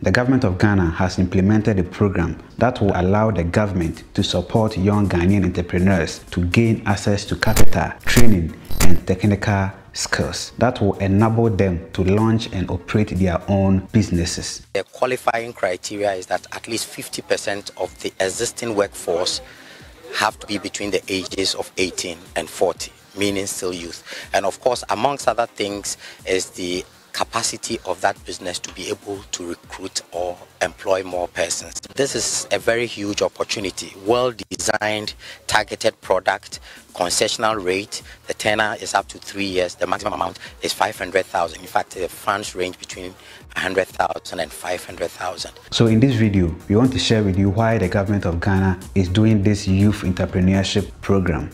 the government of Ghana has implemented a program that will allow the government to support young Ghanaian entrepreneurs to gain access to capital, training, and technical skills that will enable them to launch and operate their own businesses. The qualifying criteria is that at least 50% of the existing workforce have to be between the ages of 18 and 40, meaning still youth. And of course, amongst other things, is the capacity of that business to be able to recruit or employ more persons. This is a very huge opportunity. Well-designed, targeted product, concessional rate. The tenor is up to 3 years. The maximum amount is 500,000. In fact, the funds range between 100,000 and 500,000. So in this video, we want to share with you why the government of Ghana is doing this youth entrepreneurship program.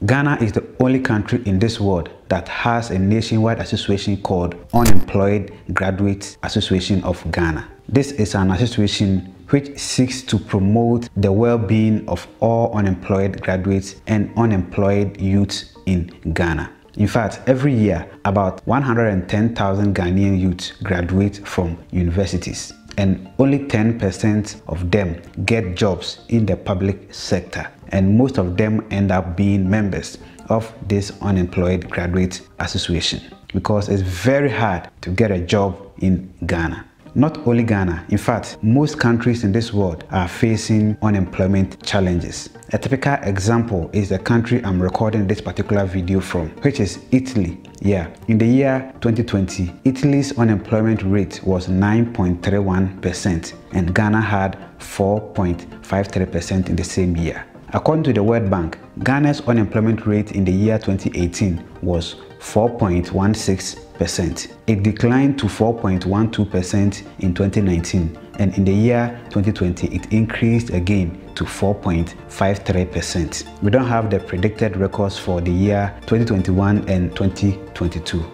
Ghana is the only country in this world that has a nationwide association called Unemployed Graduates Association of Ghana. This is an association which seeks to promote the well-being of all unemployed graduates and unemployed youths in Ghana. In fact, every year, about 110,000 Ghanaian youths graduate from universities, and only 10% of them get jobs in the public sector, and most of them end up being members of this Unemployed Graduate Association because it's very hard to get a job in Ghana. Not only Ghana, in fact, most countries in this world are facing unemployment challenges. A typical example is the country I'm recording this particular video from, which is Italy. Yeah, in the year 2020, Italy's unemployment rate was 9.31% and Ghana had 4.53% in the same year. According to the World Bank, Ghana's unemployment rate in the year 2018 was 4.16%. It declined to 4.12% in 2019, and in the year 2020 it increased again to 4.53%. We don't have the predicted records for the year 2021 and 2022.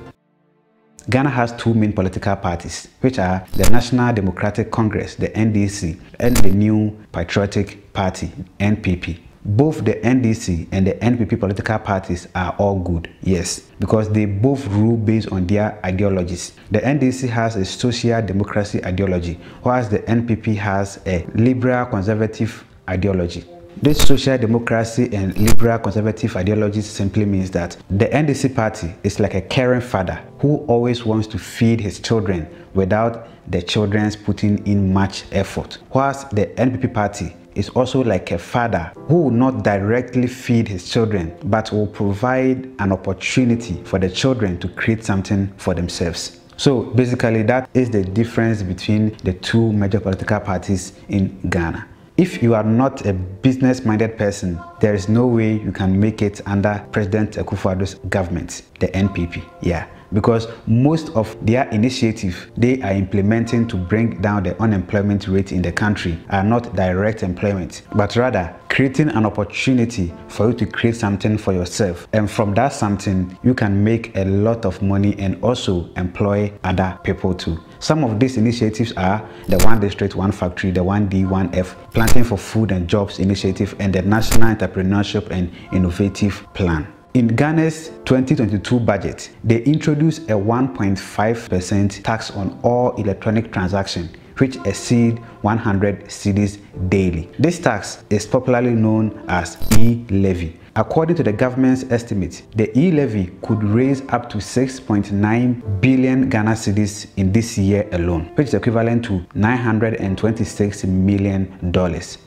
Ghana has two main political parties, which are the National Democratic Congress, the NDC, and the New Patriotic Party, NPP. Both the NDC and the NPP political parties are all good, yes, because they both rule based on their ideologies. The NDC has a social democracy ideology, whereas the NPP has a liberal conservative ideology. This social democracy and liberal conservative ideology simply means that the NDC party is like a caring father who always wants to feed his children without the children's putting in much effort, whilst the NPP party is also like a father who will not directly feed his children but will provide an opportunity for the children to create something for themselves. So basically that is the difference between the two major political parties in Ghana. If you are not a business-minded person, there is no way you can make it under President Akufo-Addo's government, the NPP. Yeah, because most of their initiatives they are implementing to bring down the unemployment rate in the country are not direct employment, but rather creating an opportunity for you to create something for yourself. And from that something, you can make a lot of money and also employ other people too. Some of these initiatives are the One District, One Factory, the 1D, 1F, Planting for Food and Jobs Initiative, and the National Entrepreneurship and Innovative Plan. In Ghana's 2022 budget, they introduced a 1.5% tax on all electronic transactions, which exceed 100 cedis daily. This tax is popularly known as e-levy. According to the government's estimate, the e-levy could raise up to 6.9 billion Ghana cedis in this year alone, which is equivalent to $926 million.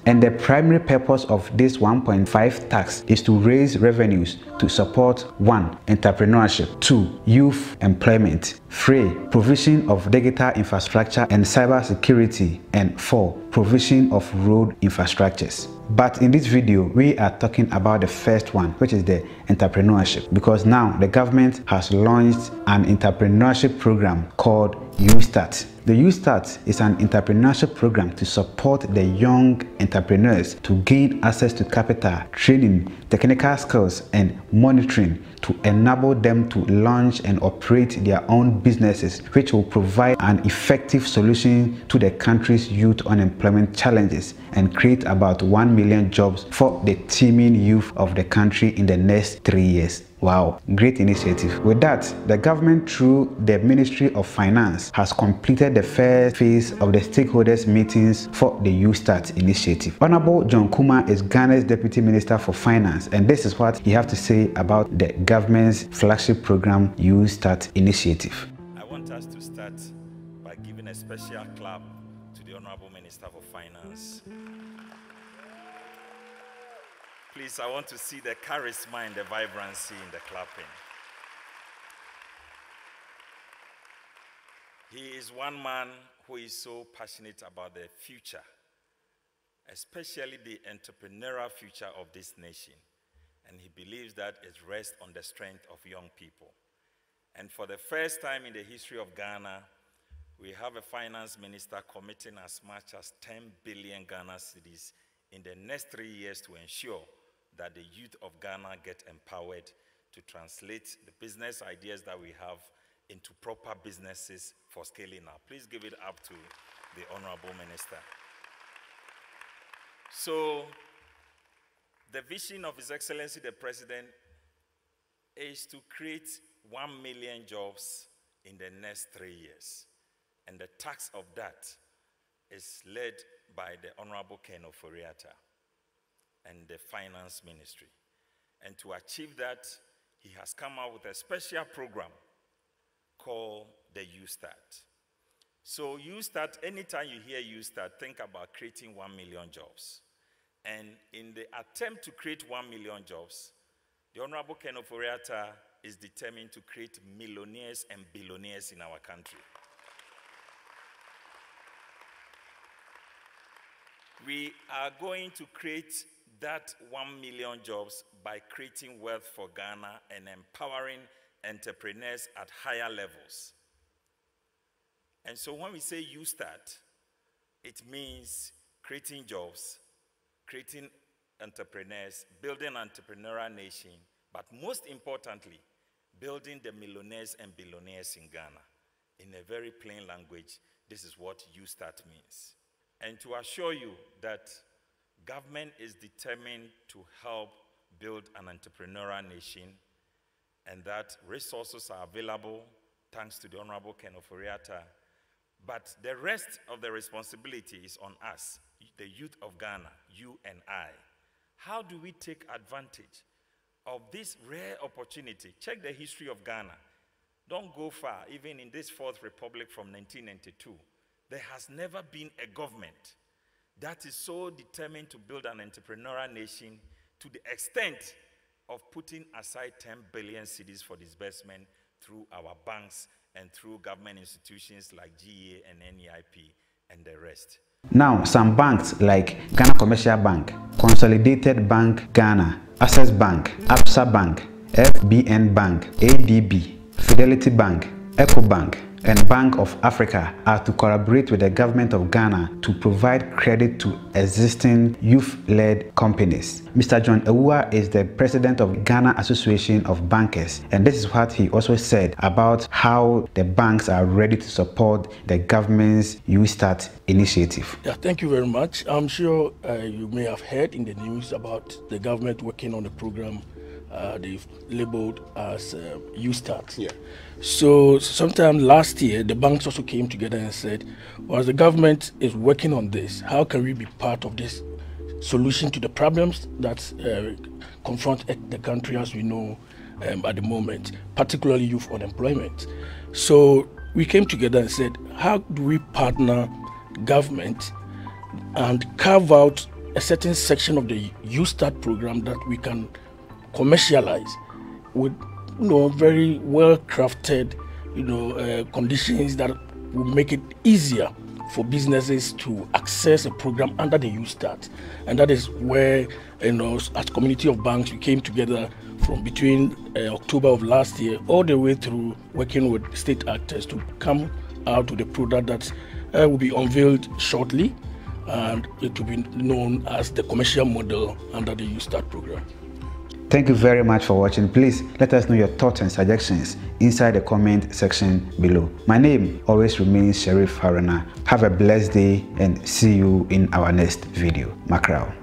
And the primary purpose of this 1.5 tax is to raise revenues to support 1. Entrepreneurship, 2. Youth employment, 3. Provision of digital infrastructure and cyber security, and 4. Provision of road infrastructures. But in this video, we are talking about the first one, which is the entrepreneurship, because now the government has launched an entrepreneurship program called YouStart. The YouStart is an entrepreneurship program to support the young entrepreneurs to gain access to capital, training, technical skills, and monitoring to enable them to launch and operate their own businesses, which will provide an effective solution to the country's youth unemployment challenges and create about 1 million jobs for the teeming youth of the country in the next 3 years. Wow, great initiative. With that, the government through the Ministry of Finance has completed the first phase of the stakeholders meetings for the YouStart initiative. Honorable John Kuma is Ghana's Deputy Minister for Finance, and this is what he has to say about the government's flagship program YouStart initiative. I want us to start by giving a special clap to the Honorable Minister for Finance. Please, I want to see the charisma and the vibrancy in the clapping. He is one man who is so passionate about the future, especially the entrepreneurial future of this nation. And he believes that it rests on the strength of young people. And for the first time in the history of Ghana, we have a finance minister committing as much as 10 billion Ghana cedis in the next 3 years to ensure that the youth of Ghana get empowered to translate the business ideas that we have into proper businesses for scaling up. Please give it up to the Honorable Minister. So, the vision of His Excellency the President is to create 1 million jobs in the next 3 years. And the task of that is led by the Honorable Ken Ofori-Atta and the Finance Ministry. And to achieve that, he has come out with a special program called the YouStart. So YouStart, anytime you hear YouStart, think about creating 1 million jobs. And in the attempt to create 1 million jobs, the Honorable Ken Ofori-Atta is determined to create millionaires and billionaires in our country. We are going to create that 1 million jobs by creating wealth for Ghana and empowering entrepreneurs at higher levels. And so when we say YouStart, it means creating jobs, creating entrepreneurs, building an entrepreneurial nation, but most importantly, building the millionaires and billionaires in Ghana. In a very plain language, this is what YouStart means. And to assure you that government is determined to help build an entrepreneurial nation and that resources are available thanks to the Honorable Ken Ofori-Atta, but the rest of the responsibility is on us, the youth of Ghana, you and I. How do we take advantage of this rare opportunity? Check the history of Ghana. Don't go far, even in this Fourth Republic from 1992. There has never been a government that is so determined to build an entrepreneurial nation to the extent of putting aside 10 billion cedis for disbursement through our banks and through government institutions like GA and NEIP and the rest. Now, some banks like Ghana Commercial Bank, Consolidated Bank Ghana, Access Bank, Absa Bank, FBN Bank, ADB, Fidelity Bank, EcoBank, and Bank of Africa are to collaborate with the government of Ghana to provide credit to existing youth-led companies. Mr. John Ewua is the president of Ghana Association of Bankers, and this is what he also said about how the banks are ready to support the government's YouStart initiative. Yeah, thank you very much. I'm sure you may have heard in the news about the government working on the program they've labeled as YouStart. Yeah. So sometime last year, the banks also came together and said, well, as the government is working on this, how can we be part of this solution to the problems that confront the country as we know at the moment, particularly youth unemployment. So we came together and said, how do we partner government and carve out a certain section of the YouStart program that we can commercialize with very well-crafted conditions that will make it easier for businesses to access a program under the YouStart. And that is where, as community of banks, we came together from between October of last year all the way through working with state actors to come out with a product that will be unveiled shortly, and it will be known as the commercial model under the YouStart program. Thank you very much for watching. Please let us know your thoughts and suggestions inside the comment section below. My name always remains Sheriff Haruna. Have a blessed day and see you in our next video. Mackerel.